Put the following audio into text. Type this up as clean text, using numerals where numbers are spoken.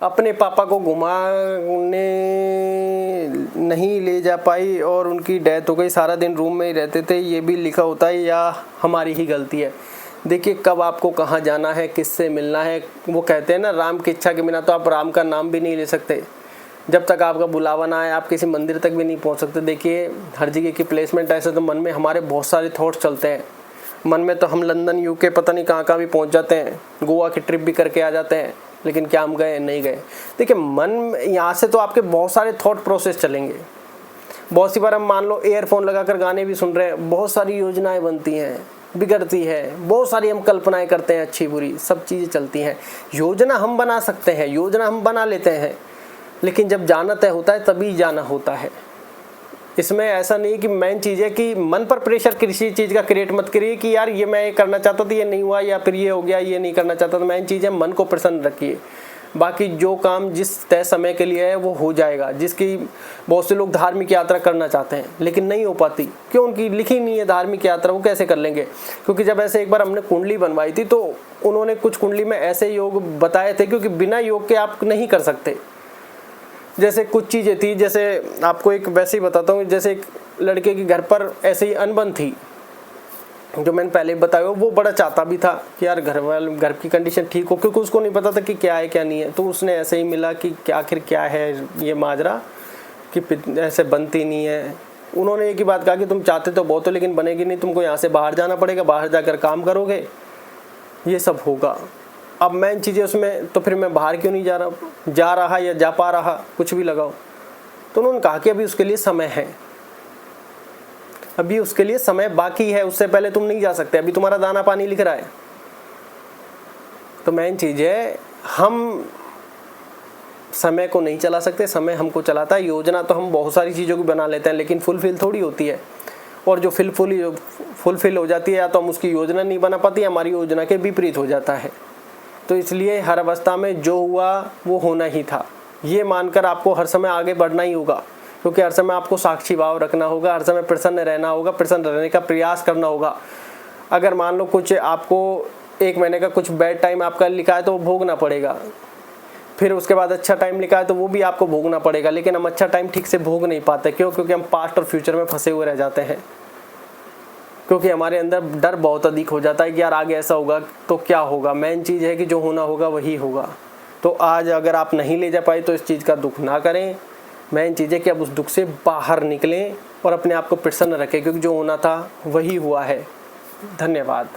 अपने पापा को घुमाने नहीं ले जा पाई और उनकी डेथ हो गई, सारा दिन रूम में ही रहते थे, ये भी लिखा होता है या हमारी ही गलती है? देखिए, कब आपको कहाँ जाना है, किससे मिलना है, वो कहते हैं ना, राम की इच्छा के बिना तो आप राम का नाम भी नहीं ले सकते। जब तक आपका बुलावा ना आए आप किसी मंदिर तक भी नहीं पहुंच सकते। देखिए, हर जगह की प्लेसमेंट ऐसे तो मन में हमारे बहुत सारे थॉट्स चलते हैं। मन में तो हम लंदन, यूके, पता नहीं कहाँ भी पहुंच जाते हैं, गोवा की ट्रिप भी करके आ जाते हैं, लेकिन क्या हम गए? नहीं गए। देखिए, मन यहाँ से तो आपके बहुत सारे थॉट प्रोसेस चलेंगे। बहुत सी बार हम मान लो ईयरफोन लगाकर गाने भी सुन रहे हैं, बहुत सारी योजनाएं बनती हैं, बिगड़ती है, बहुत सारी हम कल्पनाएं करते हैं, अच्छी बुरी सब चीज़ें चलती हैं। योजना हम बना सकते हैं, योजना हम बना लेते हैं, लेकिन जब जाना तय होता है तभी जाना होता है। इसमें ऐसा नहीं कि मेन चीज़ है कि मन पर प्रेशर किसी चीज़ का क्रिएट मत करिए कि यार ये मैं करना चाहता था, ये नहीं हुआ, या फिर ये हो गया, ये नहीं करना चाहता था। मेन चीज़ है मन को प्रसन्न रखिए। बाकी जो काम जिस तय समय के लिए है वो हो जाएगा। जिसकी बहुत से लोग धार्मिक यात्रा करना चाहते हैं लेकिन नहीं हो पाती, क्यों? उनकी लिखी नहीं है धार्मिक यात्रा, वो कैसे कर लेंगे? क्योंकि जब ऐसे एक बार हमने कुंडली बनवाई थी तो उन्होंने कुछ कुंडली में ऐसे योग बताए थे, क्योंकि बिना योग के आप नहीं कर सकते। जैसे कुछ चीज़ें थी, जैसे आपको एक वैसे ही बताता हूँ, जैसे एक लड़के के घर पर ऐसे ही अनबन थी, जो मैंने पहले बताया। वो बड़ा चाहता भी था कि यार घर की कंडीशन ठीक हो, क्योंकि उसको नहीं पता था कि क्या है क्या नहीं है। तो उसने ऐसे ही मिला कि आखिर क्या है ये माजरा कि ऐसे बनती नहीं है। उन्होंने एक ही बात कहा कि तुम चाहते तो बहुत हो लेकिन बनेगी नहीं, तुमको यहाँ से बाहर जाना पड़ेगा, बाहर जाकर काम करोगे, ये सब होगा। अब मेन चीज़ें उसमें, तो फिर मैं बाहर क्यों नहीं जा रहा या जा पा रहा, कुछ भी लगाओ। तो उन्होंने कहा कि अभी उसके लिए समय है, अभी उसके लिए समय बाकी है, उससे पहले तुम नहीं जा सकते, अभी तुम्हारा दाना पानी लिख रहा है। तो मेन चीज़ है, हम समय को नहीं चला सकते, समय हमको चलाता है। योजना तो हम बहुत सारी चीज़ों की बना लेते हैं लेकिन फुलफिल थोड़ी होती है। और जो फुलफिल हो जाती है, या तो हम उसकी योजना नहीं बना पाते, हमारी योजना के विपरीत हो जाता है। तो इसलिए हर अवस्था में जो हुआ वो होना ही था, ये मानकर आपको हर समय आगे बढ़ना ही होगा। क्योंकि हर समय आपको साक्षी भाव रखना होगा, हर समय प्रसन्न रहना होगा, प्रसन्न रहने का प्रयास करना होगा। अगर मान लो कुछ आपको 1 महीने का कुछ बैड टाइम आपका लिखा है तो वो भोगना पड़ेगा। फिर उसके बाद अच्छा टाइम लिखा है तो वो भी आपको भोगना पड़ेगा। लेकिन हम अच्छा टाइम ठीक से भोग नहीं पाते, क्यों? क्योंकि हम पास्ट और फ्यूचर में फंसे हुए रह जाते हैं। क्योंकि हमारे अंदर डर बहुत अधिक हो जाता है कि यार आगे ऐसा होगा तो क्या होगा। मेन चीज़ है कि जो होना होगा वही होगा। तो आज अगर आप नहीं ले जा पाए तो इस चीज़ का दुख ना करें। मेन चीज़ है कि आप उस दुख से बाहर निकलें और अपने आप को प्रसन्न रखें, क्योंकि जो होना था वही हुआ है। धन्यवाद।